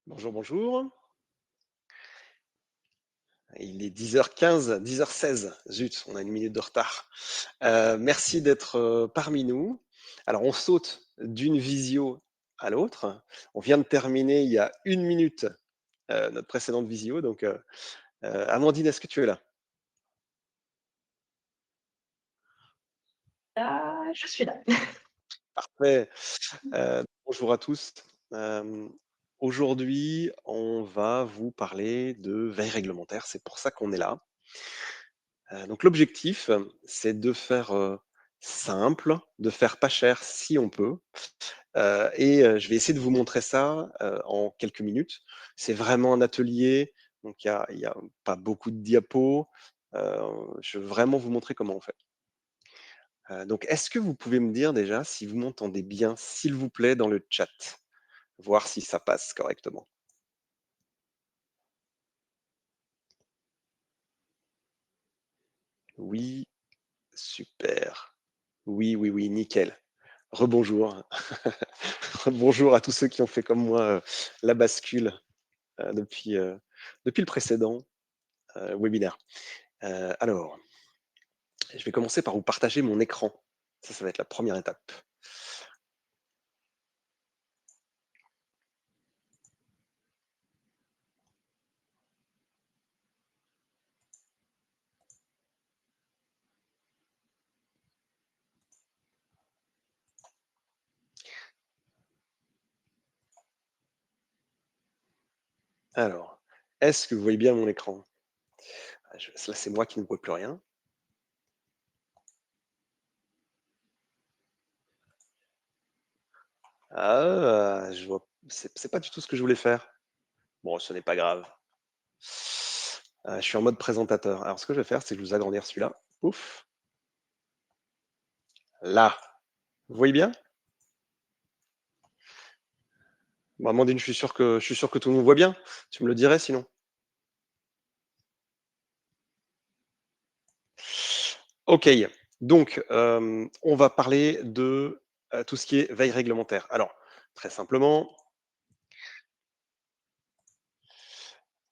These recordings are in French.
Bonjour, bonjour. Il est 10h15, 10h16. Zut, on a une minute de retard. Merci d'être parmi nous. Alors, on saute d'une visio à l'autre. On vient de terminer il y a une minute notre précédente visio. Donc, Amandine, est-ce que tu es là? Ah, je suis là. Parfait. Bonjour à tous. Euh, Aujourd'hui, on va vous parler de veille réglementaire. C'est pour ça qu'on est là. Donc l'objectif, c'est de faire, simple, de faire pas cher si on peut, je vais essayer de vous montrer ça, en quelques minutes. C'est vraiment un atelier, donc il y a pas beaucoup de diapos, heu, je veux vraiment vous montrer comment on fait. Donc est-ce que vous pouvez me dire déjà si vous m'entendez bien, s'il vous plaît, dans le chat? Voir si ça passe correctement. Oui, super. Oui, oui, oui, nickel. Rebonjour. Bonjour à tous ceux qui ont fait comme moi, la bascule, depuis le précédent, webinaire. Alors, je vais commencer par vous partager mon écran. Ça va être la première étape. Alors, est-ce que vous voyez bien mon écran? Je là, c'est moi qui ne vois plus rien. Ah, je vois c'est pas du tout ce que je voulais faire. Bon, ce n'est pas grave. Je suis en mode présentateur. Alors ce que je vais faire, c'est que je vais vous agrandir celui-là. Ouf, là. Vous voyez bien? Bon, Amandine, je suis sûr que tout le monde voit bien. Tu me le dirais sinon? OK, donc on va parler de, tout ce qui est veille réglementaire. Alors, très simplement,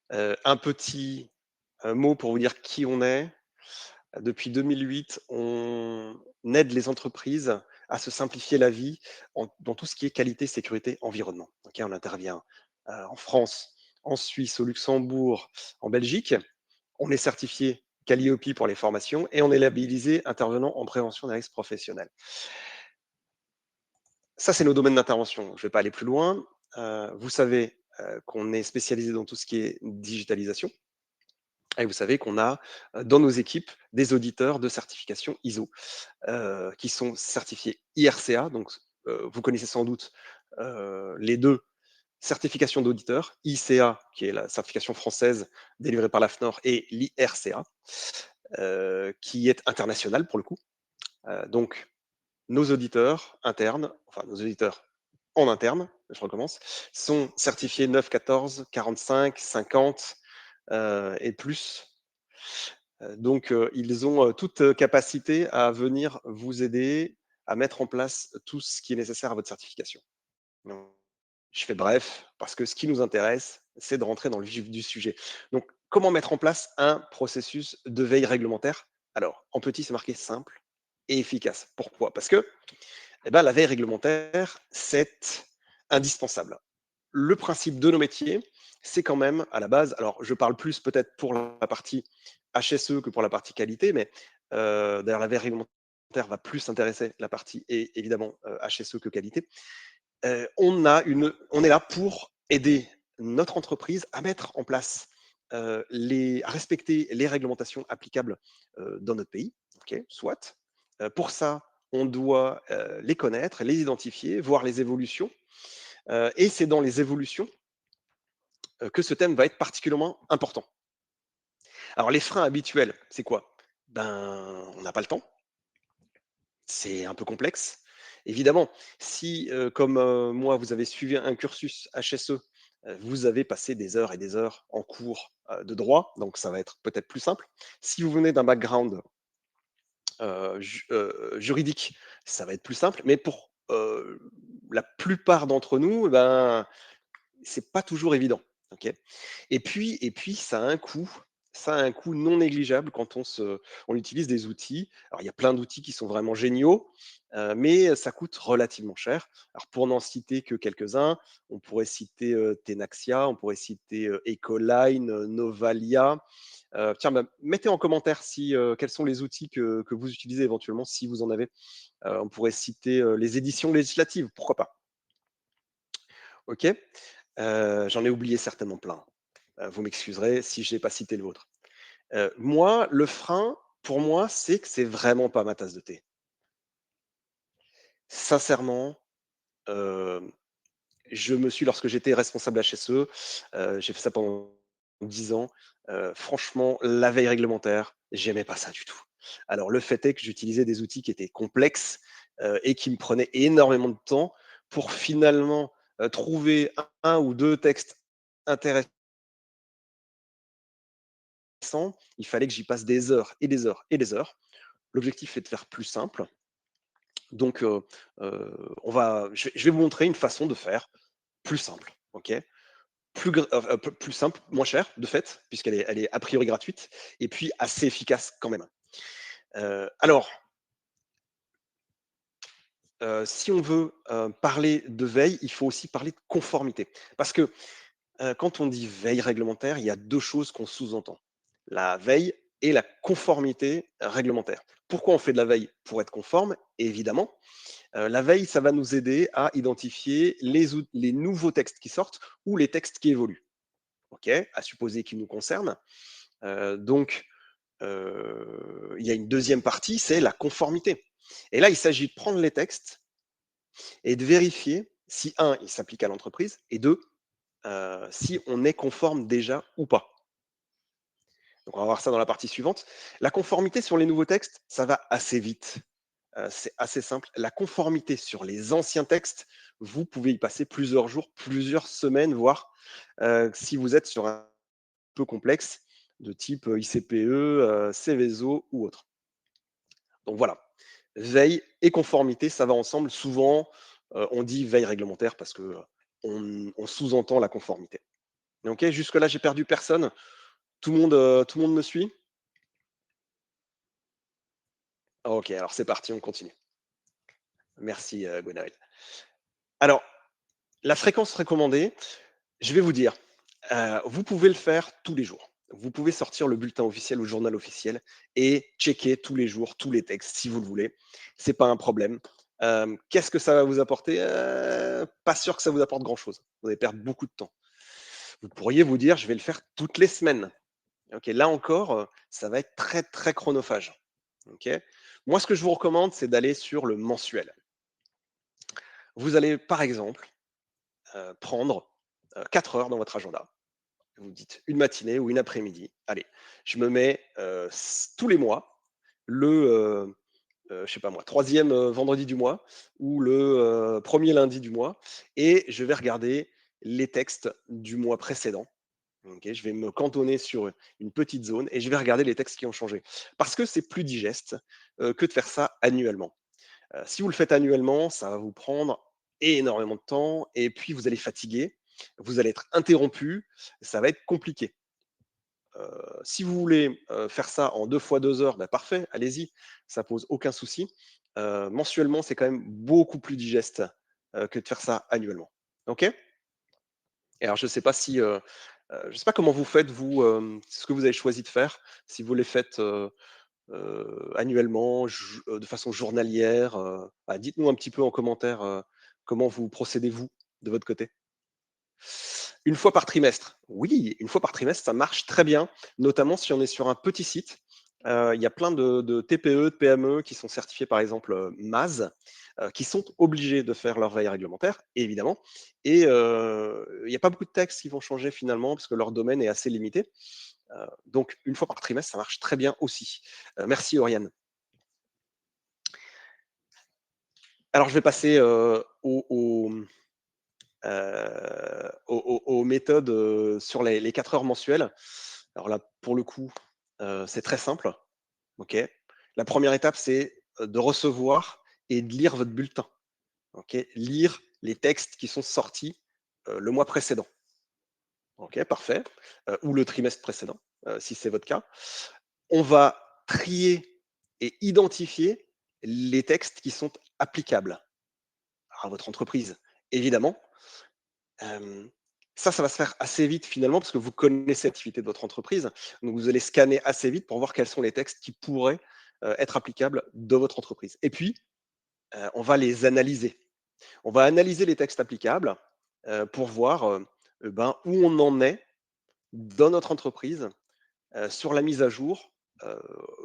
un petit, mot pour vous dire qui on est. Depuis 2008, on aide les entreprises à se simplifier la vie dans tout ce qui est qualité, sécurité, environnement. OK, on intervient, en France, en Suisse, au Luxembourg, en Belgique. On est certifié Calliope pour les formations et on est labellisé intervenant en prévention des risques professionnels. Ça, c'est nos domaines d'intervention. Je ne vais pas aller plus loin. Vous savez qu'on est spécialisé dans tout ce qui est digitalisation. Et vous savez qu'on a dans nos équipes des auditeurs de certification ISO qui sont certifiés IRCA. Donc, vous connaissez sans doute les deux certifications d'auditeurs, ICA, qui est la certification française délivrée par l'AFNOR, et l'IRCA, qui est internationale pour le coup. Donc, nos auditeurs internes, enfin nos auditeurs en interne, je recommence, sont certifiés 9, 14, 45, 50 et plus. Donc, ils ont toute capacité à venir vous aider à mettre en place tout ce qui est nécessaire à votre certification. Donc, je fais bref, parce que ce qui nous intéresse, c'est de rentrer dans le vif du sujet. Donc, comment mettre en place un processus de veille réglementaire? Alors, en petit, c'est marqué simple et efficace. Pourquoi? Parce que eh ben, la veille réglementaire, c'est indispensable. Le principe de nos métiers, c'est quand même à la base, alors je parle plus peut-être pour la partie HSE que pour la partie qualité, mais d'ailleurs la veille réglementaire va plus intéresser la partie et évidemment HSE que qualité. On est là pour aider notre entreprise à mettre en place, à respecter les réglementations applicables dans notre pays, ok, soit. Pour ça, on doit les connaître, les identifier, voir les évolutions. Et c'est dans les évolutions que ce thème va être particulièrement important. Alors, les freins habituels, c'est quoi? Ben, on n'a pas le temps, c'est un peu complexe. Évidemment, si, comme moi, vous avez suivi un cursus HSE, vous avez passé des heures et des heures en cours de droit, donc ça va être peut-être plus simple. Si vous venez d'un background juridique, ça va être plus simple, mais pour la plupart d'entre nous, ben, c'est pas toujours évident, OK? Et puis ça a un coût non négligeable quand on utilise des outils. Alors il y a plein d'outils qui sont vraiment géniaux, mais ça coûte relativement cher. Alors pour n'en citer que quelques-uns, on pourrait citer, Tenaxia, on pourrait citer, Ecoline, Novalia. Tiens, bah, mettez en commentaire si, quels sont les outils que vous utilisez éventuellement, si vous en avez. On pourrait citer, les éditions législatives, pourquoi pas? OK? J'en ai oublié certainement plein. Vous m'excuserez si je n'ai pas cité le vôtre. Moi, le frein, pour moi, c'est que c'est vraiment pas ma tasse de thé. Sincèrement, hem, lorsque j'étais responsable HSE, j'ai fait ça pendant 10 ans, franchement, la veille réglementaire, j'aimais pas ça du tout. Alors le fait est que j'utilisais des outils qui étaient complexes, et qui me prenaient énormément de temps pour finalement, trouver un ou 2 textes intéressants. Il fallait que j'y passe des heures et des heures et des heures. L'objectif est de faire plus simple. Donc, je vais vous montrer une façon de faire plus simple, OK? Plus simple, moins cher de fait, puisqu'elle est a priori gratuite et puis assez efficace quand même. Alors, si on veut, parler de veille, il faut aussi parler de conformité. Parce que, quand on dit veille réglementaire, il y a 2 choses qu'on sous-entend. La veille et la conformité réglementaire. Pourquoi on fait de la veille? Pour être conforme, évidemment. La veille, ça va nous aider à identifier les nouveaux textes qui sortent ou les textes qui évoluent, OK? À supposer qu'ils nous concernent. Donc, il y a une deuxième partie, c'est la conformité. Et là, il s'agit de prendre les textes et de vérifier si, un, ils s'appliquent à l'entreprise et deux, si on est conforme déjà ou pas. Donc, on va voir ça dans la partie suivante. La conformité sur les nouveaux textes, ça va assez vite. C'est assez simple. La conformité sur les anciens textes, vous pouvez y passer plusieurs jours, plusieurs semaines, voire si vous êtes sur un peu complexe de type ICPE, Céveso ou autre. Donc voilà, veille et conformité, ça va ensemble. Souvent, on dit veille réglementaire parce que on sous-entend la conformité. Ok, jusque-là, j'ai perdu personne. Tout le monde me suit. Ok, alors c'est parti, on continue. Merci, Gwenaël. Alors, la fréquence recommandée, je vais vous dire, vous pouvez le faire tous les jours. Vous pouvez sortir le bulletin officiel ou le journal officiel et checker tous les jours, tous les textes si vous le voulez. C'est pas un problème. Qu'est-ce que ça va vous apporter? Pas sûr que ça vous apporte grand-chose. Vous allez perdre beaucoup de temps. Vous pourriez vous dire: «Je vais le faire toutes les semaines». OK, là encore, ça va être très, très chronophage. OK? Moi, ce que je vous recommande, c'est d'aller sur le mensuel. Vous allez, par exemple, prendre, 4 heures dans votre agenda. Vous dites une matinée ou une après-midi. Allez, je me mets tous les mois, le, je sais pas moi, troisième vendredi du mois ou le premier lundi du mois, et je vais regarder les textes du mois précédent. Ok, je vais me cantonner sur une petite zone et je vais regarder les textes qui ont changé. Parce que c'est plus digeste que de faire ça annuellement. Si vous le faites annuellement, ça va vous prendre énormément de temps et puis vous allez fatiguer, vous allez être interrompu, ça va être compliqué. Si vous voulez faire ça en 2 fois 2 heures, bah, parfait, allez-y, ça pose aucun souci. Mensuellement, c'est quand même beaucoup plus digeste que de faire ça annuellement. OK? Et alors je ne sais pas si, je sais pas comment vous faites vous, ce que vous avez choisi de faire, si vous les faites, annuellement, de façon journalière, bah, dites-nous un petit peu en commentaire, comment vous procédez vous, de votre côté? Une fois par trimestre. Oui, une fois par trimestre, ça marche très bien, notamment si on est sur un petit site. Il y a plein de TPE, de PME qui sont certifiés, par exemple, MAS, qui sont obligés de faire leur veille réglementaire, évidemment. Et il n'y a pas beaucoup de textes qui vont changer finalement parce que leur domaine est assez limité. Donc une fois par trimestre, ça marche très bien aussi. Merci Oriane. Alors je vais passer, aux méthodes, sur les 4 heures mensuelles. Alors là, pour le coup, c'est très simple, OK? La première étape, c'est, de recevoir et de lire votre bulletin, OK? Lire les textes qui sont sortis, le mois précédent. OK, parfait, ou le trimestre précédent, si c'est votre cas. On va trier et identifier les textes qui sont applicables à votre entreprise, évidemment. Hem, Ça va se faire assez vite finalement parce que vous connaissez l'activité de votre entreprise. Donc vous allez scanner assez vite pour voir quels sont les textes qui pourraient, être applicables dans votre entreprise et puis, on va les analyser. On va analyser les textes applicables, pour voir, ben, où on en est dans notre entreprise, sur la mise à jour, heu,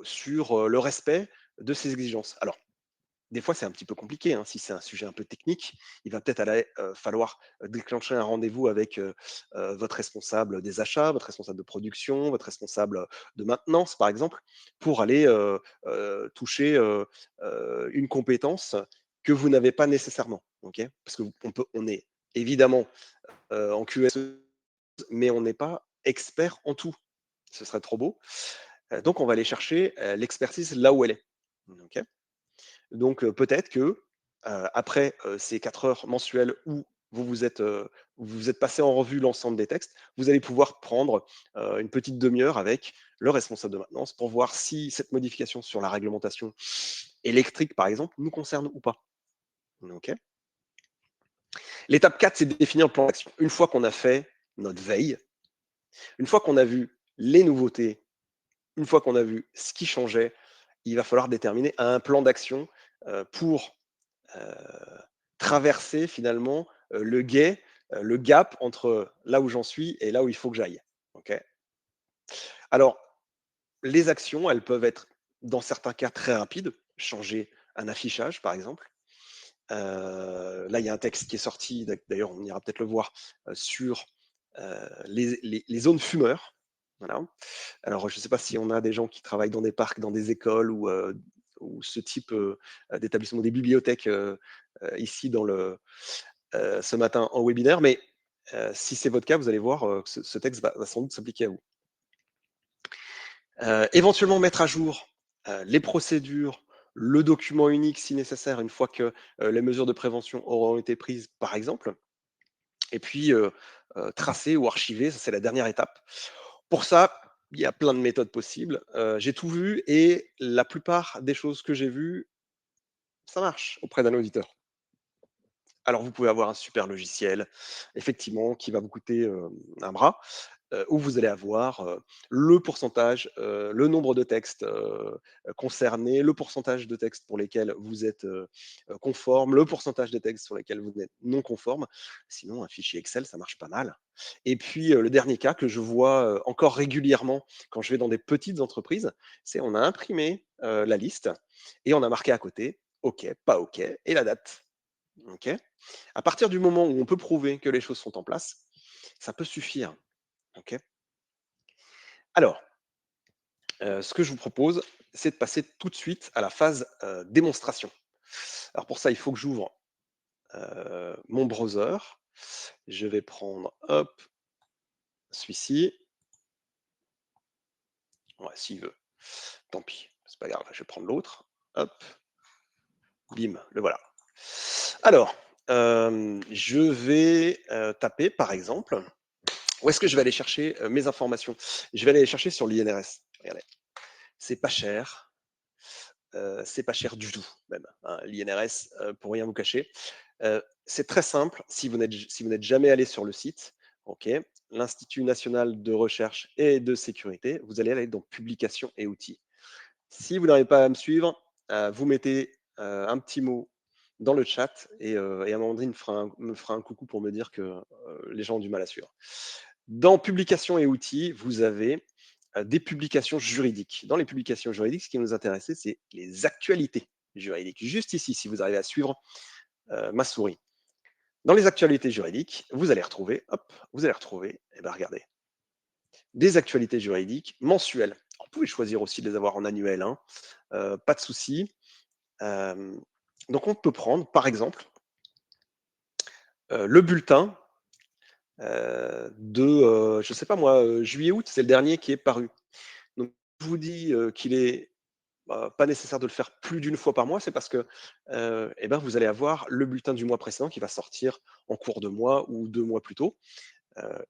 sur, le respect de ces exigences. Alors, des fois, c'est un petit peu compliqué, hein, si c'est un sujet un peu technique, il va peut-être aller, falloir, déclencher un rendez-vous avec, votre responsable des achats, votre responsable de production, votre responsable, de maintenance, par exemple, pour aller, toucher, une compétence que vous n'avez pas nécessairement, OK? Parce on est évidemment, en QSE, mais on n'est pas expert en tout. Ce serait trop beau. Donc on va aller chercher, l'expertise là où elle est. OK? Donc peut-être que, après, ces 4 heures mensuelles où vous vous êtes passé en revue l'ensemble des textes, vous allez pouvoir prendre, une petite demi heure avec le responsable de maintenance pour voir si cette modification sur la réglementation électrique, par exemple, nous concerne ou pas. OK? L'étape 4, c'est de définir le plan d'action. Une fois qu'on a fait notre veille, une fois qu'on a vu les nouveautés, une fois qu'on a vu ce qui changeait, il va falloir déterminer un plan d'action, pour, heu, traverser finalement, le gap entre là où j'en suis et là où il faut que j'aille. OK? Alors, les actions, elles peuvent être, dans certains cas, très rapides. Changer un affichage, par exemple. Là, il y a un texte qui est sorti, d'ailleurs, on ira peut-être le voir, sur, les zones fumeurs. Voilà. Alors, je ne sais pas si on a des gens qui travaillent dans des parcs, dans des écoles ou ce type, d'établissement, des bibliothèques, ici ce matin en webinaire, mais si c'est votre cas, vous allez voir, que ce texte va sans doute s'appliquer à vous. Éventuellement mettre à jour, les procédures, le document unique si nécessaire, une fois que, les mesures de prévention auront été prises, par exemple, et puis, tracer ou archiver, ça c'est la dernière étape. Pour ça, il y a plein de méthodes possibles. J'ai tout vu et la plupart des choses que j'ai vues, ça marche auprès d'un auditeur. Alors vous pouvez avoir un super logiciel, effectivement, qui va vous coûter, un bras, où vous allez avoir, le pourcentage, le nombre de textes, concernés, le pourcentage de textes pour lesquels vous êtes, conforme, le pourcentage de textes sur lesquels vous êtes non conforme. Sinon, un fichier Excel, ça marche pas mal. Et puis, le dernier cas que je vois, encore régulièrement quand je vais dans des petites entreprises, c'est on a imprimé, la liste et on a marqué à côté: «OK», «Pas OK» et la date. OK? À partir du moment où on peut prouver que les choses sont en place, ça peut suffire. OK? Alors, ce que je vous propose, c'est de passer tout de suite à la phase, démonstration. Alors pour ça, il faut que j'ouvre, mon browser. Je vais prendre, hop, celui-ci. Ouais, s'il veut. Tant pis, c'est pas grave, je vais prendre l'autre. Hop, bim, le voilà. Alors, je vais, taper par exemple, où est-ce que je vais aller chercher, mes informations? Je vais aller les chercher sur l'INRS. Regardez, c'est pas cher. C'est pas cher du tout même, hein, l'INRS, pour rien vous cacher. C'est très simple, si vous n'êtes jamais allé sur le site, OK, l'Institut national de recherche et de sécurité, vous allez aller dans publications et outils. Si vous n'arrivez pas à me suivre, vous mettez, un petit mot dans le chat et Amandine me fera un coucou pour me dire que, les gens ont du mal à suivre. Dans publications et outils, vous avez, des publications juridiques. Dans les publications juridiques, ce qui nous intéressait, c'est les actualités juridiques. Juste ici, si vous arrivez à suivre, ma souris. Dans les actualités juridiques, vous allez retrouver, eh ben, regardez, des actualités juridiques mensuelles. Alors, vous pouvez choisir aussi de les avoir en annuel, hein, pas de souci. Hem, donc on peut prendre, par exemple, le bulletin, je sais pas moi, juillet-août, c'est le dernier qui est paru. Donc je vous dis, qu'il est, pas nécessaire de le faire plus d'une fois par mois, c'est parce que, et ben, vous allez avoir le bulletin du mois précédent qui va sortir en cours de mois ou 2 mois plus tôt.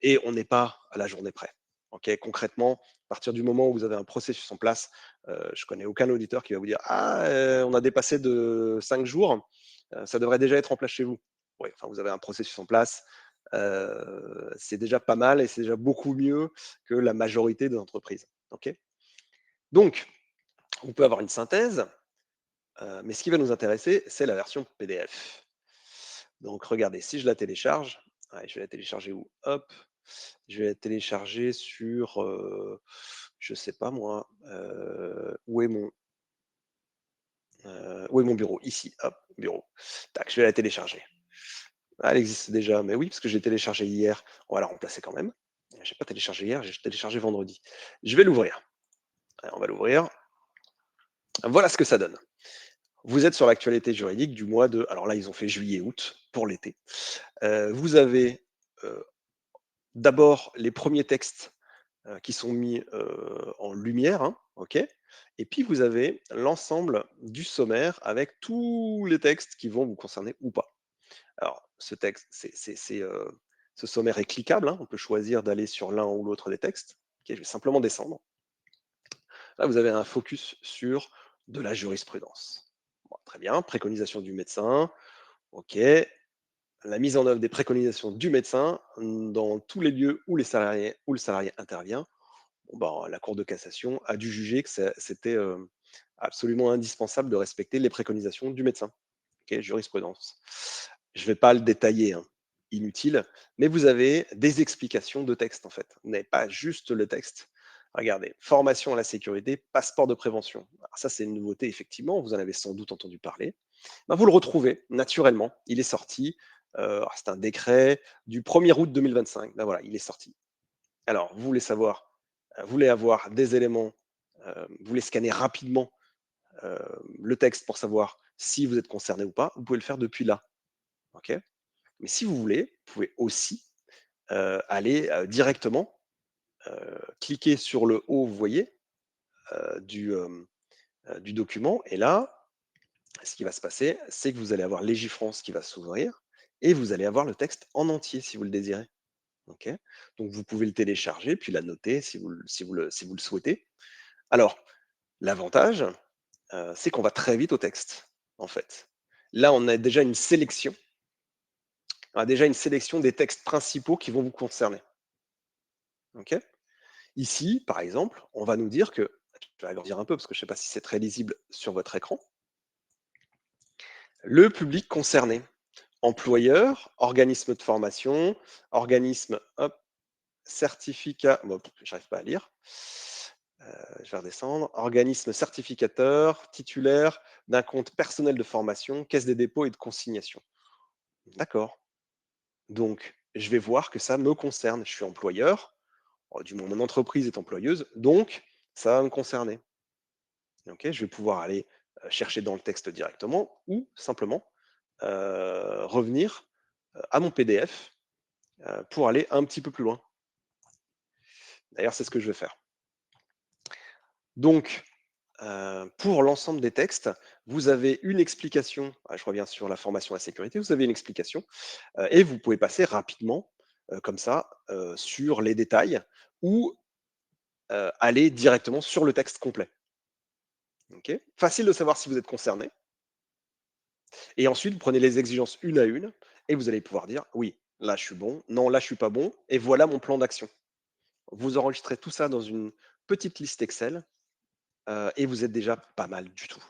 et on n'est pas à la journée près. Ok, concrètement, à partir du moment où vous avez un processus en place, je connais aucun auditeur qui va vous dire ah on a dépassé de 5 jours, ça devrait déjà être en place chez vous. Oui, enfin vous avez un processus en place, c'est déjà pas mal et c'est déjà beaucoup mieux que la majorité des entreprises. Ok, donc on peut avoir une synthèse, mais ce qui va nous intéresser, c'est la version PDF. Donc regardez, si je la télécharge, ouais, je vais la télécharger où? Hop, je vais la télécharger sur, je sais pas moi, où est mon bureau? Ici, hop, bureau. Tac, je vais la télécharger. Ah, elle existe déjà, mais oui, parce que j'ai téléchargé hier. On va la remplacer quand même. J'ai pas téléchargé hier, j'ai téléchargé vendredi. Je vais l'ouvrir. On va l'ouvrir. Voilà ce que ça donne. Vous êtes sur l'actualité juridique du mois de, alors là, ils ont fait juillet-août pour l'été. Vous avez, d'abord les premiers textes, qui sont mis, en lumière, hein, OK? Et puis vous avez l'ensemble du sommaire avec tous les textes qui vont vous concerner ou pas. Alors ce texte, ce sommaire est cliquable, hein, on peut choisir d'aller sur l'un ou l'autre des textes. OK, je vais simplement descendre. Là, vous avez un focus sur de la jurisprudence. Bon, très bien, préconisation du médecin, OK. La mise en œuvre des préconisations du médecin, dans tous les lieux où le salarié intervient. Bon, bah, la Cour de cassation a dû juger que c'était absolument indispensable de respecter les préconisations du médecin. Ok, jurisprudence. Je ne vais pas le détailler, hein, inutile, mais vous avez des explications de texte en fait. Vous n'avez pas juste le texte. Regardez, formation à la sécurité, passeport de prévention. Alors ça, c'est une nouveauté, effectivement, vous en avez sans doute entendu parler. Ben, vous le retrouvez naturellement, il est sorti. C'est un décret du 1er août 2025. Ben voilà, il est sorti. Alors, vous voulez savoir, vous voulez avoir des éléments, vous voulez scanner rapidement le texte pour savoir si vous êtes concerné ou pas, vous pouvez le faire depuis là. Ok. Mais si vous voulez, vous pouvez aussi aller directement cliquer sur le haut, vous voyez, du document. Et là, ce qui va se passer, c'est que vous allez avoir Légifrance qui va s'ouvrir et vous allez avoir le texte en entier si vous le désirez. Ok. Donc vous pouvez le télécharger puis la noter si vous le souhaitez. Alors, l'avantage, c'est qu'on va très vite au texte, en fait. Là, on a déjà une sélection des textes principaux qui vont vous concerner. OK? Ici, par exemple, on va nous dire que je vais agrandir un peu parce que je ne sais pas si c'est très lisible sur votre écran. Le public concerné, employeur, organisme de formation, organisme, hop, certificat, bon, j'arrive pas à lire. Je vais redescendre. Organisme certificateur, titulaire d'un compte personnel de formation, caisse des dépôts et de consignation. D'accord. Donc, je vais voir que ça me concerne. Je suis employeur, du moins mon entreprise est employeuse, donc ça va me concerner. Ok, je vais pouvoir aller chercher dans le texte directement ou simplement revenir à mon PDF pour aller un petit peu plus loin. D'ailleurs, c'est ce que je vais faire. Donc, pour l'ensemble des textes, vous avez une explication. Je reviens sur la formation à la sécurité. Vous avez une explication et vous pouvez passer rapidement, comme ça, sur les détails ou aller directement sur le texte complet. Ok, facile de savoir si vous êtes concerné. Et ensuite, vous prenez les exigences une à une et vous allez pouvoir dire oui, là je suis bon, non, là je suis pas bon, et voilà mon plan d'action. Vous enregistrez tout ça dans une petite liste Excel et vous êtes déjà pas mal du tout.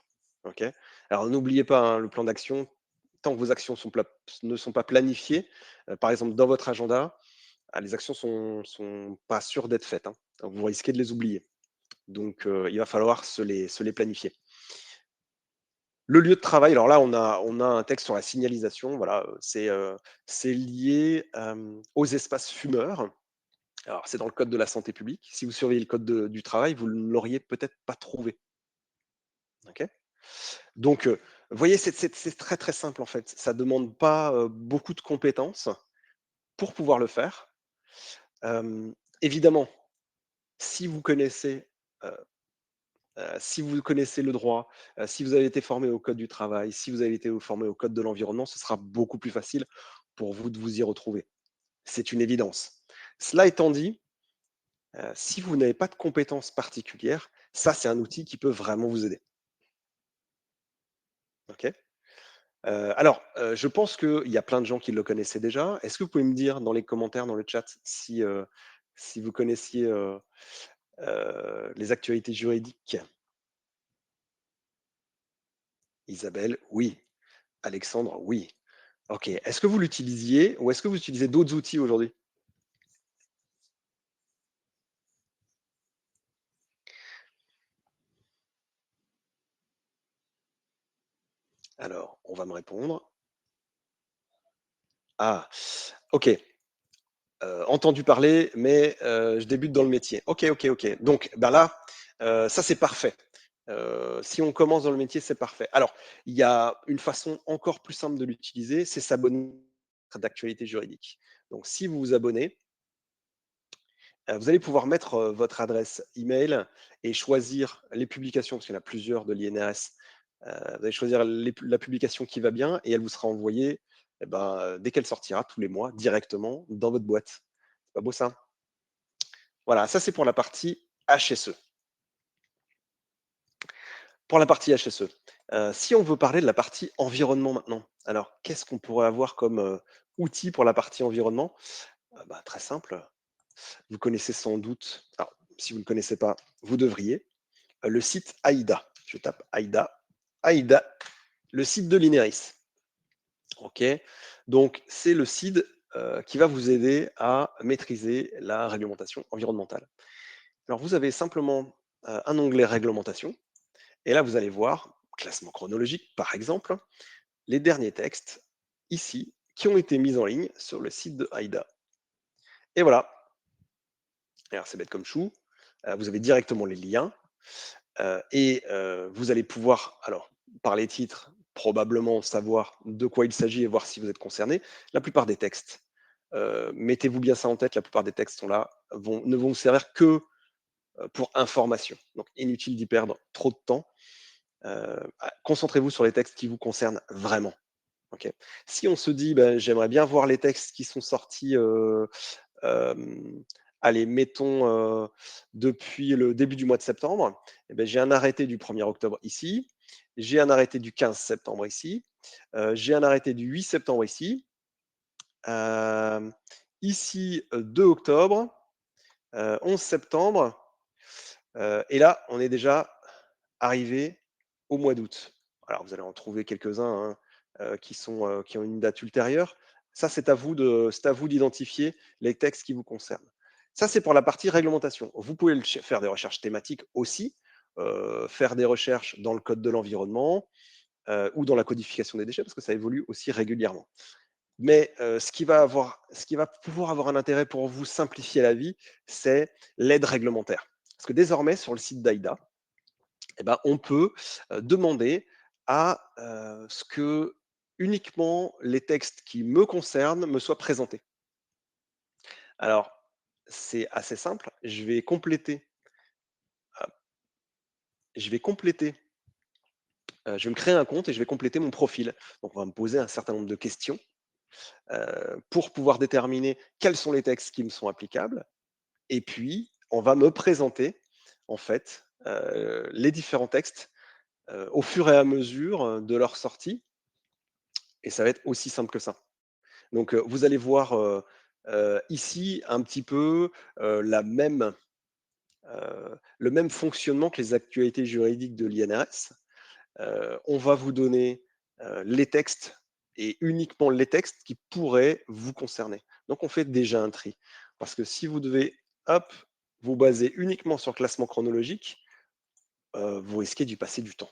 Ok. Alors n'oubliez pas hein, le plan d'action. Tant que vos actions ne sont pas planifiées, par exemple dans votre agenda, les actions sont pas sûres d'être faites, hein. Donc, vous risquez de les oublier. Donc il va falloir se les planifier. Le lieu de travail, alors là, on a un texte sur la signalisation, voilà, c'est lié, aux espaces fumeurs. Alors, c'est dans le code de la santé publique. Si vous surveillez le code du travail, vous ne l'auriez peut-être pas trouvé. OK? Donc, vous voyez, c'est très, très simple, en fait. Ça ne demande pas, beaucoup de compétences pour pouvoir le faire. Évidemment, si vous connaissez, heu si vous connaissez le droit, si vous avez été formé au code du travail, si vous avez été formé au code de l'environnement, ce sera beaucoup plus facile pour vous de vous y retrouver. C'est une évidence. Cela étant dit, si vous n'avez pas de compétences particulières, ça, c'est un outil qui peut vraiment vous aider. OK? Je pense qu'il y a plein de gens qui le connaissaient déjà. Est-ce que vous pouvez me dire dans les commentaires, dans le chat, si vous connaissiez, les actualités juridiques? Isabelle, oui. Alexandre, oui. OK. Est-ce que vous l'utilisiez ou est-ce que vous utilisez d'autres outils aujourd'hui? Alors, on va me répondre. Ah, OK. Entendu parler, mais je débute dans le métier. OK, OK, OK. Donc, bah, là, ça, c'est parfait. Si on commence dans le métier, c'est parfait. Alors, il y a une façon encore plus simple de l'utiliser, c'est s'abonner d'actualité juridique. Donc, si vous vous abonnez, vous allez pouvoir mettre, votre adresse email et choisir les publications, parce qu'il y en a plusieurs de l'INRS. Vous allez choisir la publication qui va bien et elle vous sera envoyée, eh ben, dès qu'elle sortira, tous les mois, directement dans votre boîte. C'est pas beau ça? Voilà, ça c'est pour la partie HSE. Pour la partie HSE, si on veut parler de la partie environnement maintenant, alors qu'est-ce qu'on pourrait avoir comme, outil pour la partie environnement? Bah, très simple, vous connaissez sans doute, alors si vous ne le connaissez pas, vous devriez, le site AIDA. Je tape AIDA. AIDA, le site de l'INERIS. OK? Donc c'est le site, qui va vous aider à maîtriser la réglementation environnementale. Alors vous avez simplement, un onglet réglementation et là vous allez voir, classement chronologique par exemple, les derniers textes ici qui ont été mis en ligne sur le site de AIDA. Et voilà, alors c'est bête comme chou, vous avez directement les liens. Vous allez pouvoir, alors, par les titres, probablement savoir de quoi il s'agit et voir si vous êtes concerné. La plupart des textes, mettez-vous bien ça en tête, la plupart des textes sont là, ne vont vous servir que pour information. Donc, inutile d'y perdre trop de temps. Concentrez-vous sur les textes qui vous concernent vraiment. Ok. Si on se dit, ben, j'aimerais bien voir les textes qui sont sortis, allez, mettons depuis le début du mois de septembre, eh ben, j'ai un arrêté du 1er octobre ici, j'ai un arrêté du 15 septembre ici, j'ai un arrêté du 8 septembre ici, euh, ici 2 octobre, 11 septembre, et là, on est déjà arrivé au mois d'août. Alors, vous allez en trouver quelques-uns hein, qui ont une date ultérieure. Ça, c'est à vous d'identifier les textes qui vous concernent. Ça, c'est pour la partie réglementation. Vous pouvez faire des recherches thématiques aussi, faire des recherches dans le code de l'environnement ou dans la codification des déchets, parce que ça évolue aussi régulièrement. Mais ce qui va pouvoir avoir un intérêt pour vous simplifier la vie, c'est l'aide réglementaire. Parce que désormais, sur le site d'AIDA, eh ben, on peut demander à ce que uniquement les textes qui me concernent me soient présentés. Alors, c'est assez simple. Euh, je vais compléter, je vais me créer un compte et je vais compléter mon profil. Donc, on va me poser un certain nombre de questions pour pouvoir déterminer quels sont les textes qui me sont applicables. Et puis, on va me présenter, en fait, les différents textes au fur et à mesure de leur sortie. Et ça va être aussi simple que ça. Donc, vous allez voir ici un petit peu le même fonctionnement que les actualités juridiques de l'INRS. On va vous donner les textes et uniquement les textes qui pourraient vous concerner. Donc, on fait déjà un tri. Parce que si vous devez, hop, vous baser uniquement sur le classement chronologique, vous risquez d'y passer du temps.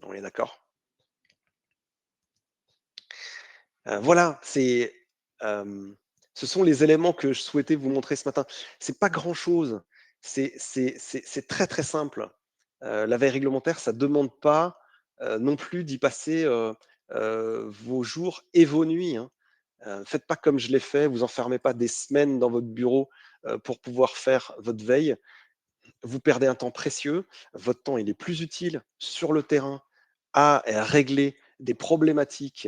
On est d'accord? Voilà, ce sont les éléments que je souhaitais vous montrer ce matin. C'est pas grand-chose, c'est très, très simple. La veille réglementaire, ça demande pas, non plus d'y passer, vos jours et vos nuits, hein. Faites pas comme je l'ai fait, vous enfermez pas des semaines dans votre bureau, pour pouvoir faire votre veille. Vous perdez un temps précieux, votre temps, il est plus utile sur le terrain à régler des problématiques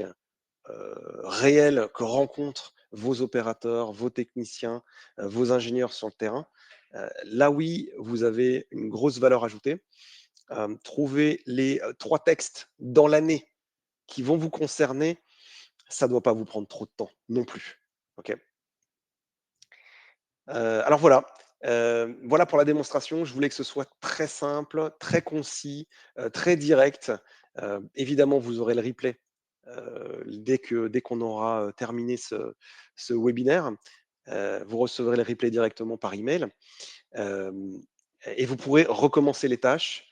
réelles que rencontrent vos opérateurs, vos techniciens, vos ingénieurs sur le terrain, là oui, vous avez une grosse valeur ajoutée. Trouver les 3 textes dans l'année qui vont vous concerner, ça doit pas vous prendre trop de temps non plus. OK? Alors voilà, voilà pour la démonstration. Je voulais que ce soit très simple, très concis, très direct. Évidemment, vous aurez le replay, dès qu'on aura, terminé ce webinaire. Vous recevrez le replay directement par email. Hem et vous pourrez recommencer les tâches,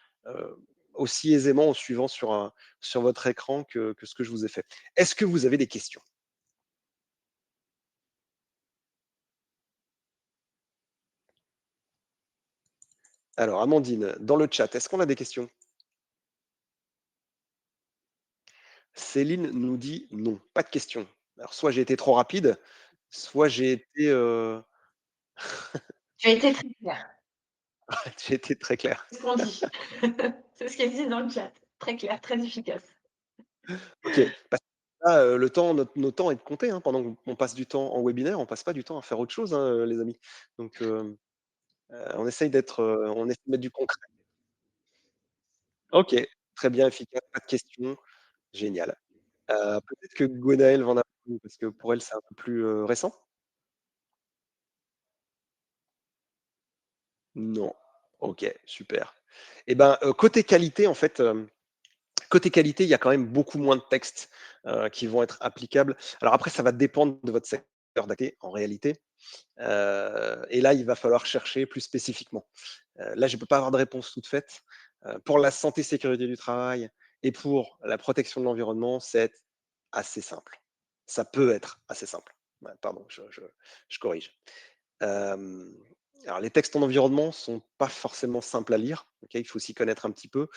aussi aisément en suivant sur votre écran que ce que je vous ai fait. Est-ce que vous avez des questions? Alors Amandine, dans le chat, est-ce qu'on a des questions? Céline nous dit: «Non, pas de questions». Alors soit j'ai été trop rapide, soit j'ai été, Tu as été très clair. j'ai été très clair. C'est ce qu'on dit. C'est ce qu'ils disent dans le chat. Très clair, très efficace. OK, parce que là, le temps nos temps est compté, hein. Pendant qu'on passe du temps en webinaire, on passe pas du temps à faire autre chose, hein, les amis. Donc on essaie de mettre du concret. OK, très bien, efficace, pas de questions, génial. Peut-être que Gwenaëlle va en avoir une parce que pour elle, c'est un peu plus, récent? Non. OK, super. Et ben, côté qualité, en fait, côté qualité, il y a quand même beaucoup moins de textes, qui vont être applicables. Alors après, ça va dépendre de votre secteur d'activité, en réalité, et là, il va falloir chercher plus spécifiquement. Là, je ne peux pas avoir de réponse toute faite. Pour la santé, sécurité du travail et pour la protection de l'environnement, c'est assez simple. Ça peut être assez simple. Ouais, pardon, je corrige. Hem, alors les textes en environnement sont pas forcément simples à lire, OK? Il faut s'y connaître un petit peu.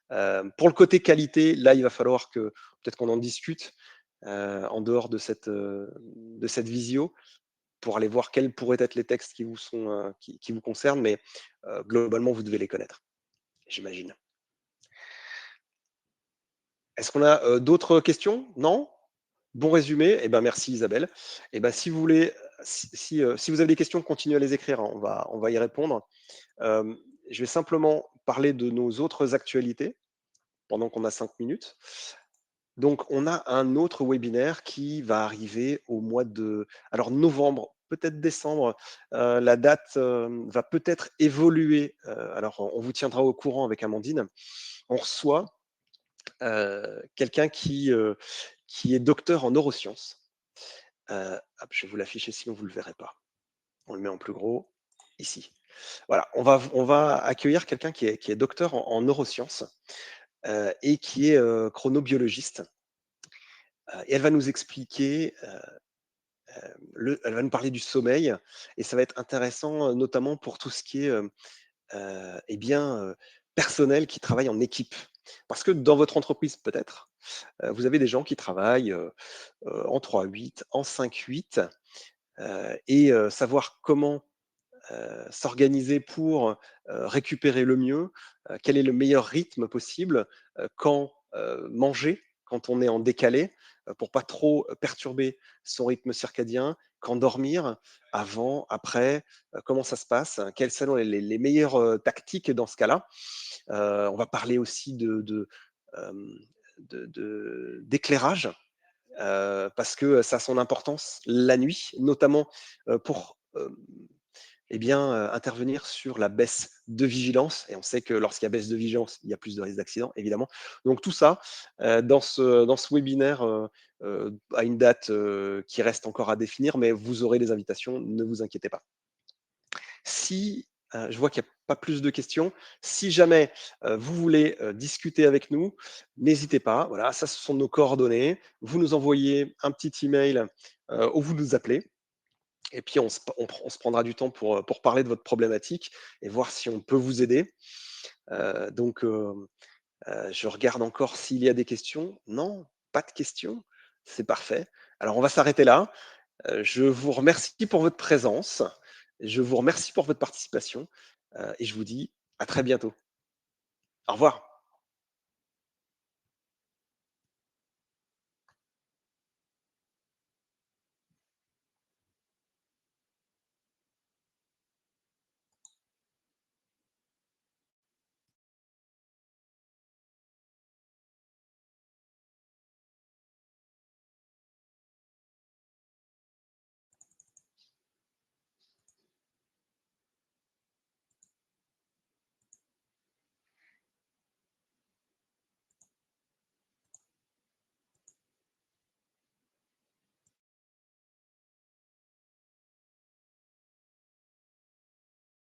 Pour le côté qualité, là, il va falloir que peut-être qu'on en discute, en dehors de cette visio pour aller voir quels pourraient être les textes qui vous sont, qui vous concernent, mais globalement, vous devez les connaître, j'imagine. Est-ce qu'on a, d'autres questions? Non? Bon résumé? Eh ben, merci Isabelle. Et ben, si vous voulez, si vous avez des questions, continuez à les écrire, hein, on va y répondre. Hem, je vais simplement parler de nos autres actualités pendant qu'on a 5 minutes. Donc on a un autre webinaire qui va arriver au mois de alors novembre, peut-être décembre, la date, va peut-être évoluer, alors on vous tiendra au courant avec Amandine. On reçoit, quelqu'un qui est docteur en neurosciences. Hop, je vais vous l'afficher sinon vous ne le verrez pas. On le met en plus gros, ici. Voilà, on va accueillir quelqu'un qui est docteur en neurosciences, et qui est, chronobiologiste, et elle va nous expliquer, elle va nous parler du sommeil et ça va être intéressant, notamment pour tout ce qui est, et bien, personnel qui travaille en équipe. Parce que dans votre entreprise peut-être, vous avez des gens qui travaillent, en 3-8, en 5-8, et savoir comment s'organiser pour, récupérer le mieux, quel est le meilleur rythme possible, quand, manger, quand on est en décalé, pour pas trop, perturber son rythme circadien, quand dormir, avant, après, comment ça se passe? Quelles sont les meilleures, tactiques dans ce cas-là? On va parler aussi hem, d'éclairage, parce que ça a son importance la nuit, notamment, pour, intervenir sur la baisse de vigilance et on sait que lorsqu'il y a baisse de vigilance, il y a plus de risques d'accident, évidemment. Donc tout ça, dans ce webinaire, à une date, qui reste encore à définir, mais vous aurez les invitations, ne vous inquiétez pas. Si, je vois qu'il y a pas plus de questions. Si jamais, vous voulez, discuter avec nous, n'hésitez pas. Voilà, ça, ce sont nos coordonnées. Vous nous envoyez un petit email, ou vous nous appelez et puis on se prendra du temps pour parler de votre problématique et voir si on peut vous aider. Donc je regarde encore s'il y a des questions. Non, pas de questions? C'est parfait. Alors on va s'arrêter là. Je vous remercie pour votre présence. Je vous remercie pour votre participation, et je vous dis à très bientôt. Au revoir.